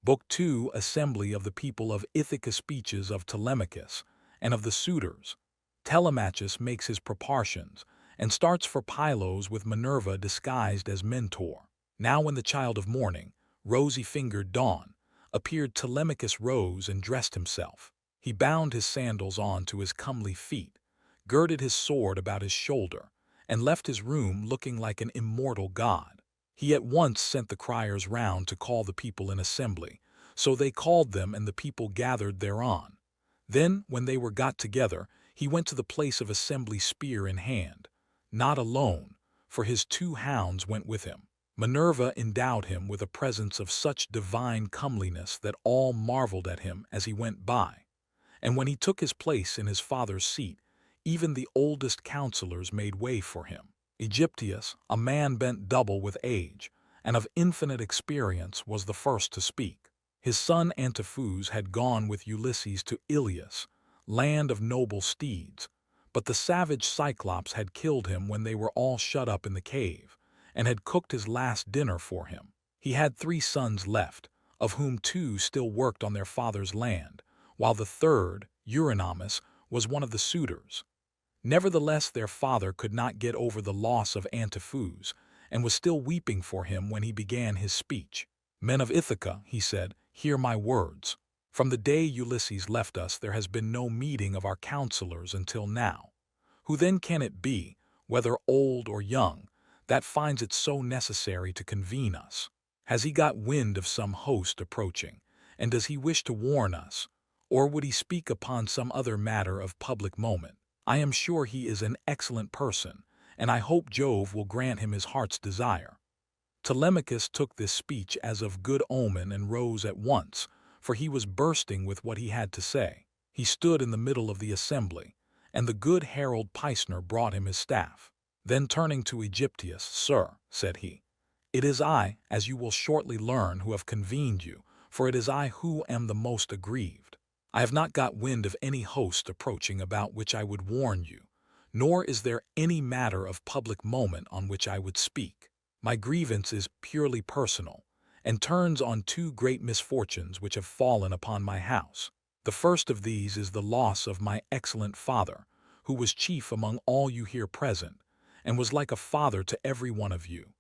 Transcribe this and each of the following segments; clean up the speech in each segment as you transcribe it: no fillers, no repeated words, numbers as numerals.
Book 2, Assembly of the People of Ithaca, Speeches of Telemachus, and of the suitors. Telemachus makes his propositions, and starts for Pylos with Minerva disguised as Mentor. Now when the child of morning, rosy-fingered dawn, appeared, Telemachus rose and dressed himself. He bound his sandals on to his comely feet, girded his sword about his shoulder, and left his room looking like an immortal god. He at once sent the criers round to call the people in assembly. So they called them, and the people gathered thereon. Then, when they were got together, he went to the place of assembly, spear in hand, not alone, for his 2 hounds went with him. Minerva endowed him with a presence of such divine comeliness that all marveled at him as he went by. And when he took his place in his father's seat, even the oldest counselors made way for him. Odysseus, a man bent double with age, and of infinite experience, was the first to speak. His son Antiphus had gone with Ulysses to Ilius, land of noble steeds, but the savage Cyclops had killed him when they were all shut up in the cave, and had cooked his last dinner for him. He had 3 sons left, of whom 2 still worked on their father's land, while the third, Eurynomus, was one of the suitors. Nevertheless, their father could not get over the loss of Antiphus, and was still weeping for him when he began his speech. "Men of Ithaca," he said, "hear my words. From the day Ulysses left us there has been no meeting of our counselors until now. Who then can it be, whether old or young, that finds it so necessary to convene us? Has he got wind of some host approaching, and does he wish to warn us, or would he speak upon some other matter of public moment? I am sure he is an excellent person, and I hope Jove will grant him his heart's desire." Telemachus took this speech as of good omen and rose at once, for he was bursting with what he had to say. He stood in the middle of the assembly, and the good herald Pisner brought him his staff. Then turning to Odysseus, "Sir," said he, "it is I, as you will shortly learn, who have convened you, for it is I who am the most aggrieved. I have not got wind of any host approaching about which I would warn you, nor is there any matter of public moment on which I would speak. My grievance is purely personal, and turns on 2 great misfortunes which have fallen upon my house. The first of these is the loss of my excellent father, who was chief among all you here present, and was like a father to every one of you.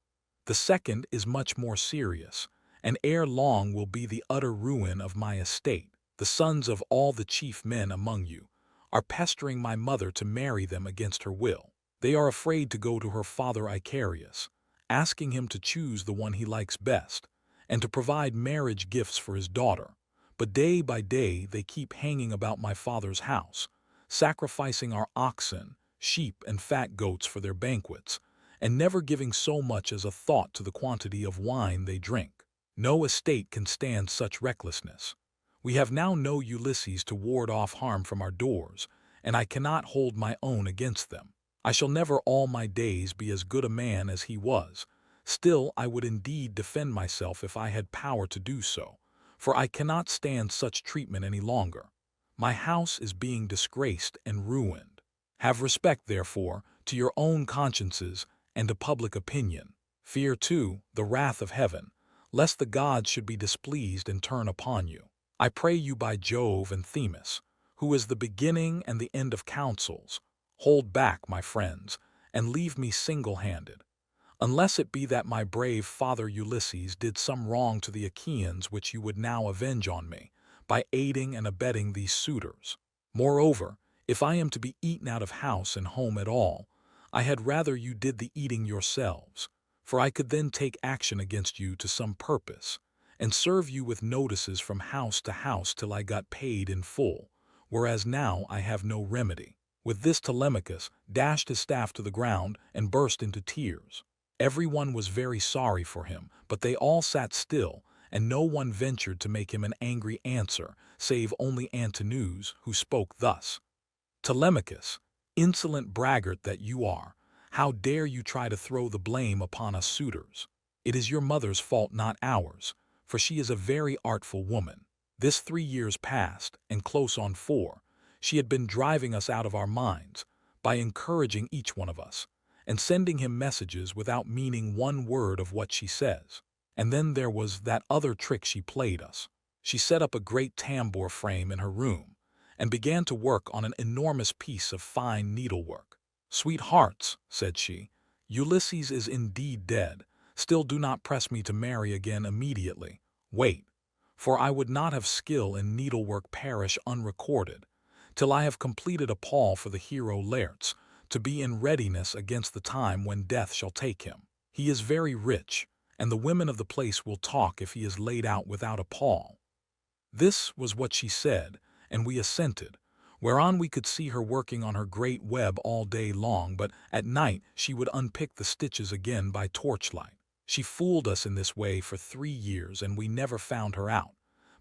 The second is much more serious, and ere long will be the utter ruin of my estate. The sons of all the chief men among you are pestering my mother to marry them against her will. They are afraid to go to her father Icarius, asking him to choose the one he likes best, and to provide marriage gifts for his daughter. But day by day they keep hanging about my father's house, sacrificing our oxen, sheep, and fat goats for their banquets, and never giving so much as a thought to the quantity of wine they drink. No estate can stand such recklessness. We have now no Ulysses to ward off harm from our doors, and I cannot hold my own against them. I shall never all my days be as good a man as he was. Still, I would indeed defend myself if I had power to do so, for I cannot stand such treatment any longer. My house is being disgraced and ruined. Have respect, therefore, to your own consciences and to public opinion. Fear, too, the wrath of heaven, lest the gods should be displeased and turn upon you. I pray you by Jove and Themis, who is the beginning and the end of counsels, hold back, my friends, and leave me single-handed, unless it be that my brave father Ulysses did some wrong to the Achaeans which you would now avenge on me, by aiding and abetting these suitors. Moreover, if I am to be eaten out of house and home at all, I had rather you did the eating yourselves, for I could then take action against you to some purpose, and serve you with notices from house to house till I got paid in full, whereas now I have no remedy." With this Telemachus dashed his staff to the ground and burst into tears. Every one was very sorry for him, but they all sat still, and no one ventured to make him an angry answer, save only Antinous, who spoke thus: "Telemachus, insolent braggart that you are, how dare you try to throw the blame upon us suitors? It is your mother's fault, not ours, for she is a very artful woman. This 3 years past, and close on 4, she had been driving us out of our minds, by encouraging each one of us, and sending him messages without meaning one word of what she says. And then there was that other trick she played us. She set up a great tambour frame in her room and began to work on an enormous piece of fine needlework. "Sweethearts," said she, "Ulysses is indeed dead. Still do not press me to marry again immediately. Wait, for I would not have skill in needlework perish unrecorded, till I have completed a pall for the hero Laertes, to be in readiness against the time when death shall take him. He is very rich, and the women of the place will talk if he is laid out without a pall." This was what she said, and we assented, whereon we could see her working on her great web all day long, but at night she would unpick the stitches again by torchlight. She fooled us in this way for 3 years, and we never found her out.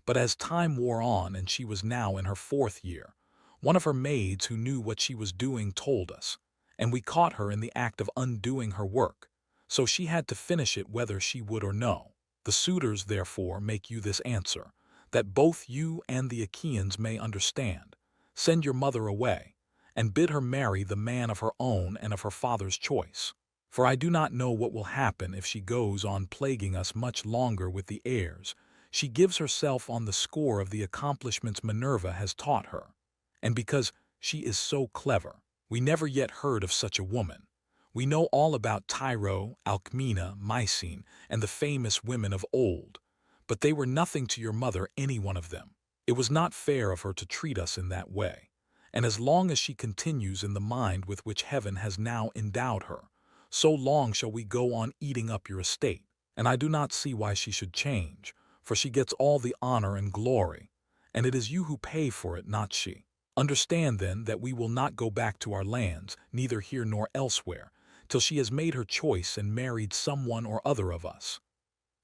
But as time wore on and she was now in her 4th year, one of her maids who knew what she was doing told us, and we caught her in the act of undoing her work, so she had to finish it whether she would or no. The suitors, therefore, make you this answer, that both you and the Achaeans may understand. Send your mother away, and bid her marry the man of her own and of her father's choice. For I do not know what will happen if she goes on plaguing us much longer with the heirs. She gives herself on the score of the accomplishments Minerva has taught her, and because she is so clever. We never yet heard of such a woman. We know all about Tyro, Alcmena, Mycene, and the famous women of old, but they were nothing to your mother, any one of them. It was not fair of her to treat us in that way, and as long as she continues in the mind with which heaven has now endowed her, so long shall we go on eating up your estate, and I do not see why she should change, for she gets all the honor and glory, and it is you who pay for it, not she. Understand, then, that we will not go back to our lands, neither here nor elsewhere, till she has made her choice and married someone or other of us."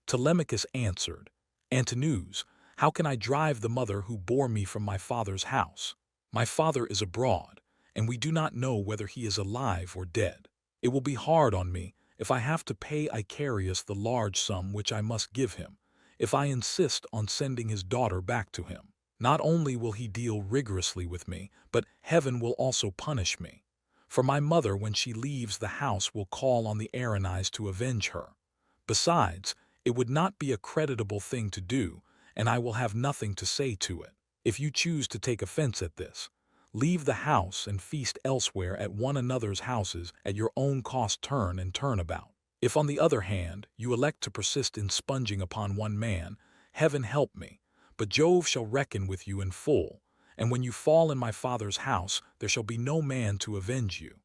Telemachus answered, "Antinous, how can I drive the mother who bore me from my father's house? My father is abroad, and we do not know whether he is alive or dead. It will be hard on me if I have to pay Icarius the large sum which I must give him, if I insist on sending his daughter back to him. Not only will he deal rigorously with me, but heaven will also punish me. For my mother, when she leaves the house, will call on the Erinyes to avenge her. Besides, it would not be a creditable thing to do, and I will have nothing to say to it. If you choose to take offense at this, leave the house and feast elsewhere at one another's houses at your own cost, turn and turn about. If, on the other hand, you elect to persist in sponging upon one man, heaven help me, but Jove shall reckon with you in full, and when you fall in my father's house, there shall be no man to avenge you."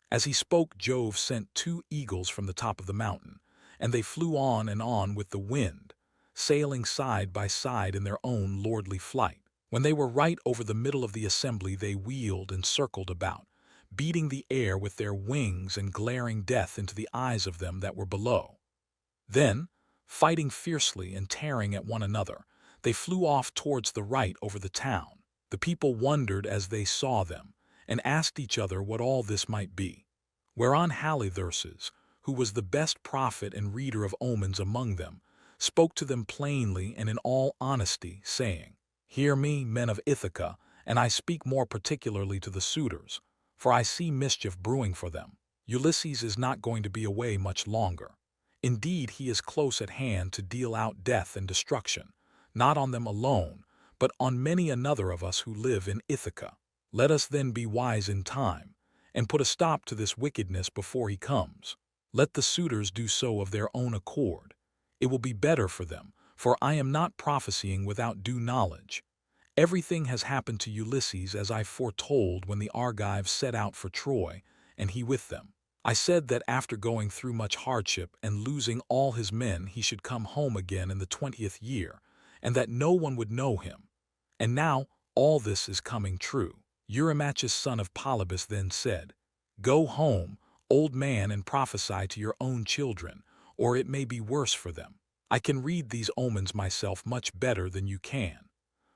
As he spoke, Jove sent 2 eagles from the top of the mountain, and they flew on and on with the wind, sailing side by side in their own lordly flight. When they were right over the middle of the assembly, they wheeled and circled about, beating the air with their wings and glaring death into the eyes of them that were below. Then, fighting fiercely and tearing at one another, they flew off towards the right over the town. The people wondered as they saw them, and asked each other what all this might be. Whereon Halitherses, who was the best prophet and reader of omens among them, spoke to them plainly and in all honesty, saying, "Hear me, men of Ithaca, and I speak more particularly to the suitors, for I see mischief brewing for them. Ulysses is not going to be away much longer. Indeed, he is close at hand to deal out death and destruction, not on them alone, but on many another of us who live in Ithaca. Let us then be wise in time, and put a stop to this wickedness before he comes. Let the suitors do so of their own accord. It will be better for them, for I am not prophesying without due knowledge. Everything has happened to Ulysses as I foretold when the Argives set out for Troy, and he with them. I said that after going through much hardship and losing all his men, he should come home again in the 20th year, and that no one would know him. And now all this is coming true." Eurymachus, son of Polybus, then said, "Go home, old man, and prophesy to your own children, or it may be worse for them. I can read these omens myself much better than you can.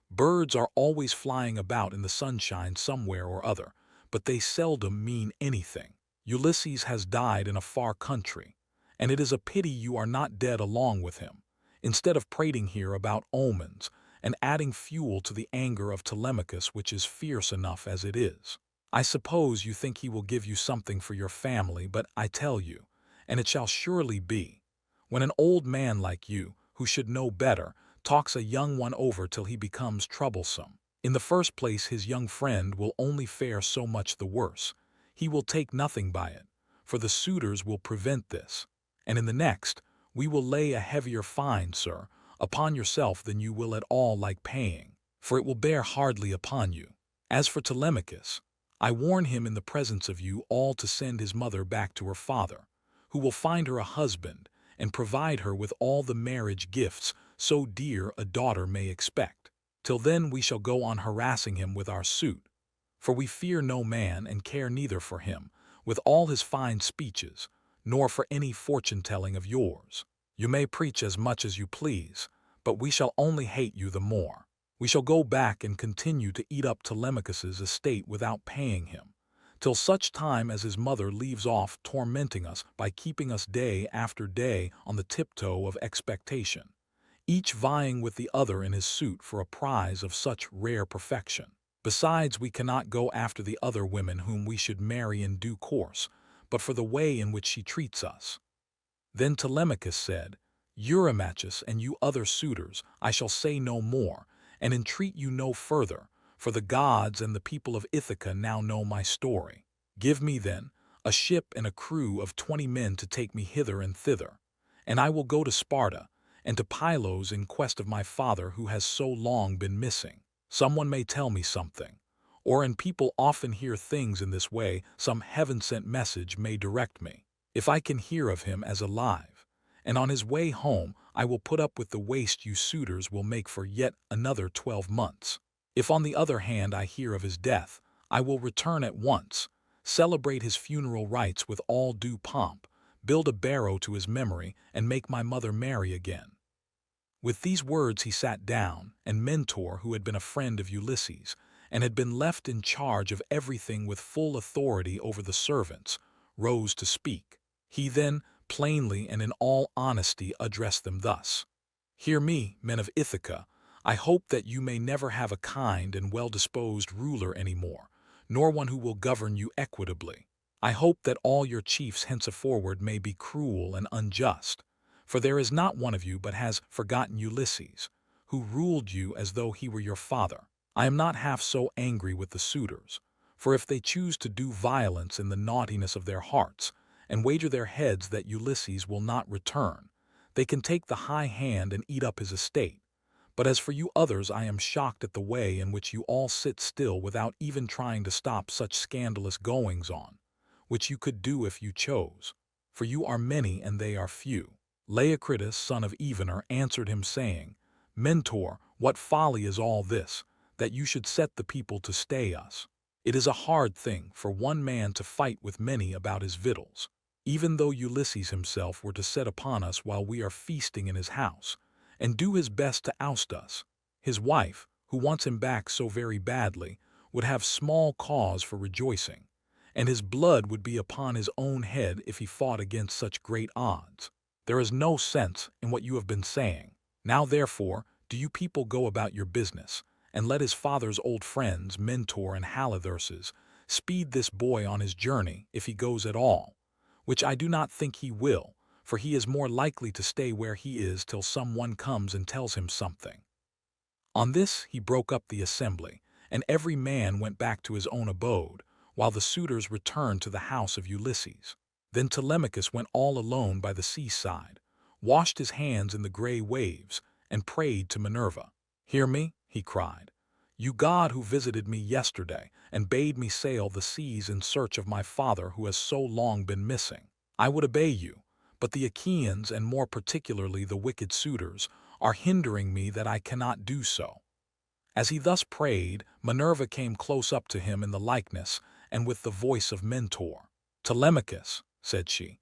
Birds are always flying about in the sunshine somewhere or other, but they seldom mean anything. Ulysses has died in a far country, and it is a pity you are not dead along with him, instead of prating here about omens and adding fuel to the anger of Telemachus, which is fierce enough as it is. I suppose you think he will give you something for your family, but I tell you, and it shall surely be, when an old man like you, who should know better, talks a young one over till he becomes troublesome. In the first place, his young friend will only fare so much the worse. He will take nothing by it, for the suitors will prevent this. And in the next, we will lay a heavier fine, sir, upon yourself than you will at all like paying, for it will bear hardly upon you. As for Telemachus, I warn him in the presence of you all to send his mother back to her father, who will find her a husband and provide her with all the marriage gifts so dear a daughter may expect. Till then we shall go on harassing him with our suit, for we fear no man and care neither for him, with all his fine speeches, nor for any fortune-telling of yours. You may preach as much as you please, but we shall only hate you the more. We shall go back and continue to eat up Telemachus's estate without paying him, till such time as his mother leaves off tormenting us by keeping us day after day on the tiptoe of expectation, each vying with the other in his suit for a prize of such rare perfection. Besides, we cannot go after the other women whom we should marry in due course, but for the way in which she treats us. Then Telemachus said, Eurymachus and you other suitors, I shall say no more, and entreat you no further, for the gods and the people of Ithaca now know my story. Give me, then, a ship and a crew of 20 men to take me hither and thither, and I will go to Sparta, and to Pylos in quest of my father who has so long been missing. Someone may tell me something, or, and people often hear things in this way, some heaven-sent message may direct me. If I can hear of him as alive, and on his way home I will put up with the waste you suitors will make for yet another 12 months. If on the other hand I hear of his death, I will return at once, celebrate his funeral rites with all due pomp, build a barrow to his memory, and make my mother marry again. With these words he sat down, and Mentor, who had been a friend of Ulysses, and had been left in charge of everything with full authority over the servants, rose to speak. He then, plainly and in all honesty, addressed them thus. Hear me, men of Ithaca. I hope that you may never have a kind and well-disposed ruler any more, nor one who will govern you equitably. I hope that all your chiefs henceforward may be cruel and unjust, for there is not one of you but has forgotten Ulysses, who ruled you as though he were your father. I am not half so angry with the suitors, for if they choose to do violence in the naughtiness of their hearts, and wager their heads that Ulysses will not return, they can take the high hand and eat up his estate. But as for you others, I am shocked at the way in which you all sit still without even trying to stop such scandalous goings-on, which you could do if you chose, for you are many and they are few. Leocritus, son of Evenor, answered him, saying, Mentor, what folly is all this, that you should set the people to stay us? It is a hard thing for one man to fight with many about his victuals. Even though Ulysses himself were to set upon us while we are feasting in his house, and do his best to oust us, his wife, who wants him back so very badly, would have small cause for rejoicing, and his blood would be upon his own head if he fought against such great odds. There is no sense in what you have been saying. Now therefore, do you people go about your business, and let his father's old friends, Mentor and Halitherses, speed this boy on his journey, if he goes at all, which I do not think he will, for he is more likely to stay where he is till some one comes and tells him something. On this he broke up the assembly, and every man went back to his own abode, while the suitors returned to the house of Ulysses. Then Telemachus went all alone by the seaside, washed his hands in the gray waves, and prayed to Minerva. Hear me, he cried, you god who visited me yesterday and bade me sail the seas in search of my father who has so long been missing. I would obey you, but the Achaeans, and more particularly the wicked suitors, are hindering me that I cannot do so. As he thus prayed, Minerva came close up to him in the likeness and with the voice of Mentor. Telemachus, said she,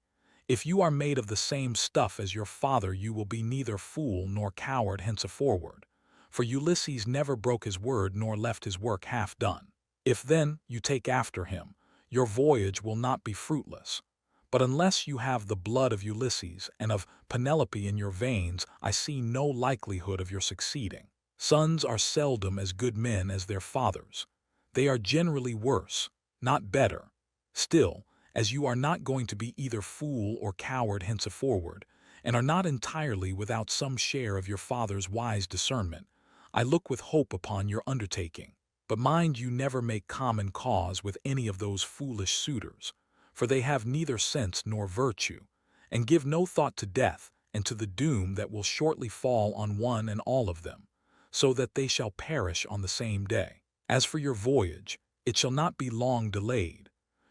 if you are made of the same stuff as your father, you will be neither fool nor coward henceforward, for Ulysses never broke his word nor left his work half done. If then you take after him, your voyage will not be fruitless. But unless you have the blood of Ulysses and of Penelope in your veins, I see no likelihood of your succeeding. Sons are seldom as good men as their fathers. They are generally worse, not better. Still, as you are not going to be either fool or coward henceforward, and are not entirely without some share of your father's wise discernment, I look with hope upon your undertaking. But mind you never make common cause with any of those foolish suitors, for they have neither sense nor virtue, and give no thought to death and to the doom that will shortly fall on one and all of them, so that they shall perish on the same day. As for your voyage, it shall not be long delayed.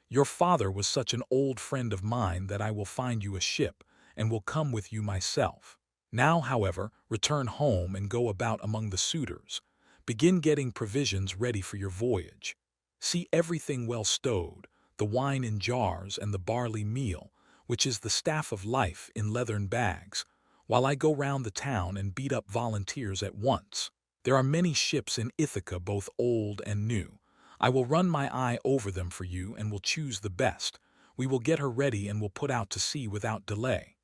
Your father was such an old friend of mine that I will find you a ship, and will come with you myself. Now, however, return home and go about among the suitors. Begin getting provisions ready for your voyage. See everything well stowed, the wine in jars and the barley meal, which is the staff of life, in leathern bags, while I go round the town and beat up volunteers at once. There are many ships in Ithaca, both old and new. I will run my eye over them for you and will choose the best. We will get her ready and will put out to sea without delay."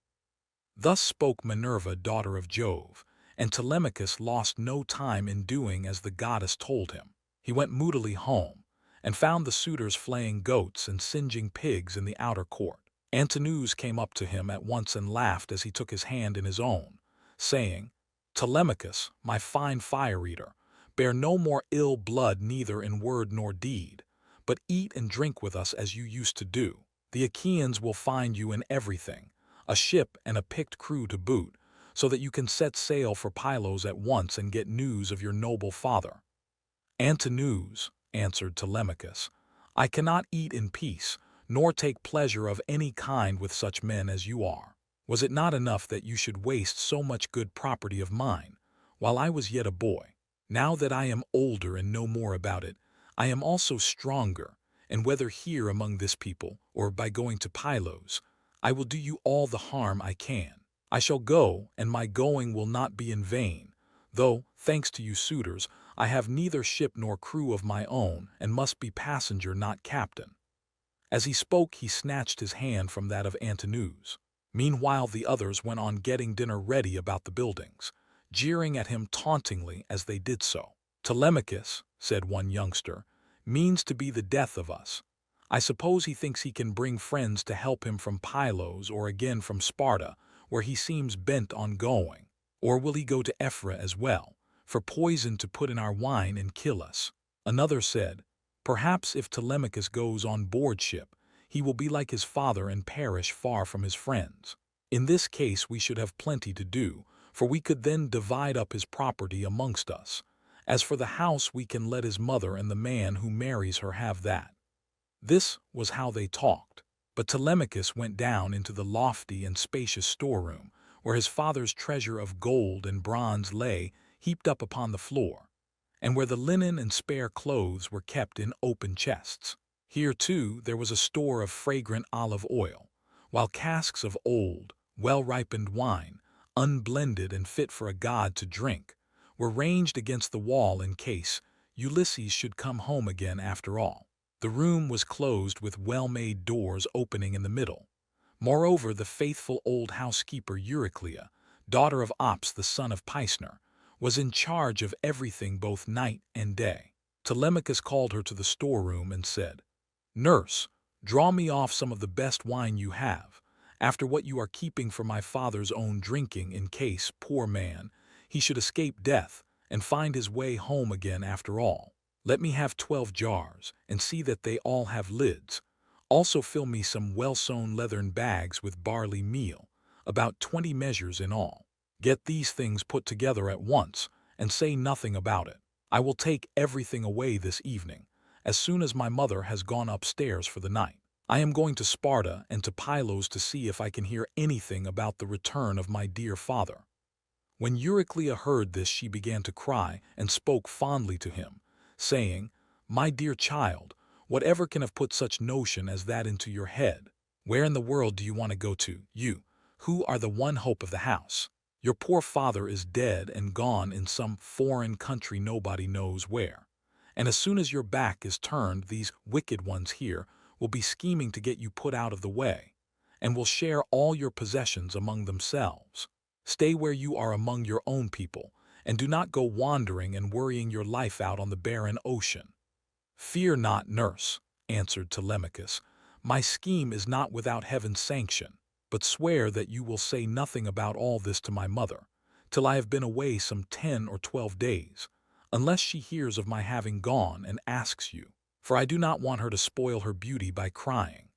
Thus spoke Minerva, daughter of Jove, and Telemachus lost no time in doing as the goddess told him. He went moodily home, and found the suitors flaying goats and singeing pigs in the outer court. Antinous came up to him at once and laughed as he took his hand in his own, saying, "Telemachus, my fine fire-eater, bear no more ill blood neither in word nor deed, but eat and drink with us as you used to do. The Achaeans will find you in everything, a ship and a picked crew to boot, so that you can set sail for Pylos at once and get news of your noble father." "Antinous," answered Telemachus, "I cannot eat in peace, nor take pleasure of any kind with such men as you are. Was it not enough that you should waste so much good property of mine, while I was yet a boy? Now that I am older and know more about it, I am also stronger, and whether here among this people, or by going to Pylos, I will do you all the harm I can. I shall go, and my going will not be in vain, though, thanks to you suitors, I have neither ship nor crew of my own, and must be passenger, not captain." As he spoke, he snatched his hand from that of Antinous. Meanwhile the others went on getting dinner ready about the buildings, jeering at him tauntingly as they did so. "Telemachus," said one youngster, "means to be the death of us. I suppose he thinks he can bring friends to help him from Pylos, or again from Sparta, where he seems bent on going. Or will he go to Ephyra as well, for poison to put in our wine and kill us?" Another said, "Perhaps if Telemachus goes on board ship, he will be like his father and perish far from his friends. In this case we should have plenty to do, for we could then divide up his property amongst us. As for the house, we can let his mother and the man who marries her have that." This was how they talked. But Telemachus went down into the lofty and spacious storeroom, where his father's treasure of gold and bronze lay heaped up upon the floor, and where the linen and spare clothes were kept in open chests. Here, too, there was a store of fragrant olive oil, while casks of old, well-ripened wine, unblended and fit for a god to drink, were ranged against the wall in case Ulysses should come home again after all. The room was closed with well-made doors opening in the middle. Moreover, the faithful old housekeeper Euryclea, daughter of Ops the son of Pisner, was in charge of everything both night and day. Telemachus called her to the storeroom and said, "Nurse, draw me off some of the best wine you have, after what you are keeping for my father's own drinking, in case, poor man, he should escape death and find his way home again after all. Let me have 12 jars, and see that they all have lids. Also fill me some well-sewn leathern bags with barley meal, about 20 measures in all. Get these things put together at once, and say nothing about it. I will take everything away this evening, as soon as my mother has gone upstairs for the night. I am going to Sparta and to Pylos to see if I can hear anything about the return of my dear father." When Euryclea heard this, she began to cry and spoke fondly to him, saying, "My dear child, whatever can have put such notion as that into your head? Where in the world do you want to go to, you, who are the one hope of the house? Your poor father is dead and gone in some foreign country nobody knows where. And as soon as your back is turned, these wicked ones here will be scheming to get you put out of the way, and will share all your possessions among themselves. Stay where you are among your own people, and do not go wandering and worrying your life out on the barren ocean." "Fear not, nurse," answered Telemachus. "My scheme is not without heaven's sanction. but swear that you will say nothing about all this to my mother, till I have been away some 10 or 12 days, unless she hears of my having gone and asks you, for I do not want her to spoil her beauty by crying."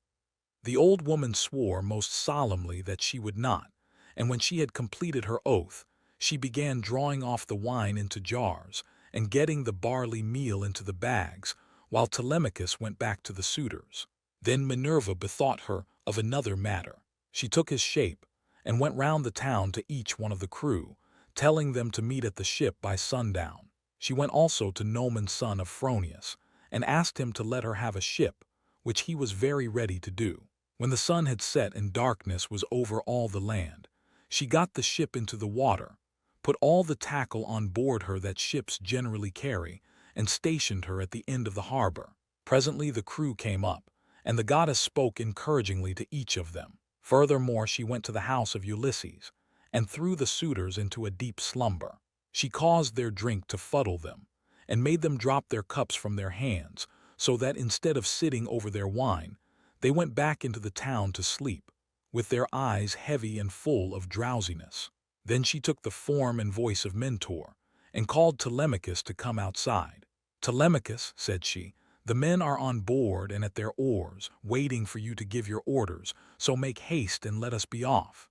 The old woman swore most solemnly that she would not, and when she had completed her oath, she began drawing off the wine into jars and getting the barley meal into the bags, while Telemachus went back to the suitors. Then Minerva bethought her of another matter. She took his shape and went round the town to each one of the crew, telling them to meet at the ship by sundown. She went also to Noman son of Phronius, and asked him to let her have a ship, which he was very ready to do. When the sun had set and darkness was over all the land, she got the ship into the water, put all the tackle on board her that ships generally carry, and stationed her at the end of the harbor. Presently the crew came up, and the goddess spoke encouragingly to each of them. Furthermore, she went to the house of Ulysses, and threw the suitors into a deep slumber. She caused their drink to fuddle them, and made them drop their cups from their hands, so that instead of sitting over their wine, they went back into the town to sleep, with their eyes heavy and full of drowsiness. Then she took the form and voice of Mentor, and called Telemachus to come outside. "Telemachus," said she, "the men are on board and at their oars, waiting for you to give your orders, so make haste and let us be off."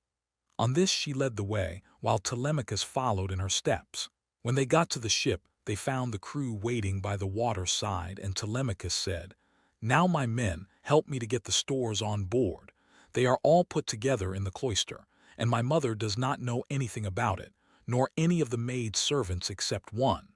On this she led the way, while Telemachus followed in her steps. When they got to the ship, they found the crew waiting by the water side, and Telemachus said, "Now, my men, help me to get the stores on board. They are all put together in the cloister, and my mother does not know anything about it, nor any of the maid servants except one."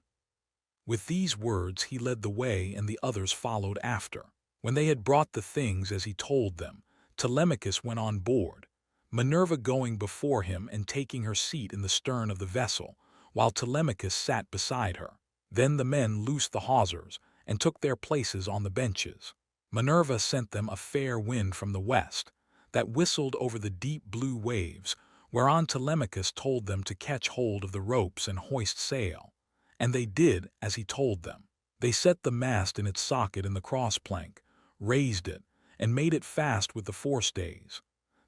With these words he led the way, and the others followed after. When they had brought the things as he told them, Telemachus went on board, Minerva going before him and taking her seat in the stern of the vessel, while Telemachus sat beside her. Then the men loosed the hawsers and took their places on the benches. Minerva sent them a fair wind from the west, that whistled over the deep blue waves, whereon Telemachus told them to catch hold of the ropes and hoist sail. And they did as he told them. They set the mast in its socket in the cross-plank, raised it, and made it fast with the forestays.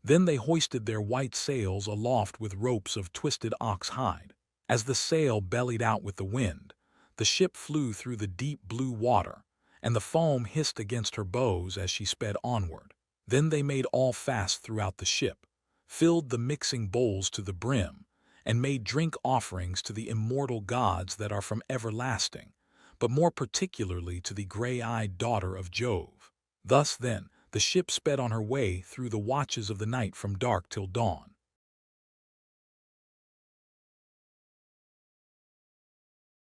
Then they hoisted their white sails aloft with ropes of twisted ox hide. As the sail bellied out with the wind, the ship flew through the deep blue water, and the foam hissed against her bows as she sped onward. Then they made all fast throughout the ship, filled the mixing bowls to the brim, and made drink offerings to the immortal gods that are from everlasting, but more particularly to the gray-eyed daughter of Jove. Thus, then, the ship sped on her way through the watches of the night from dark till dawn.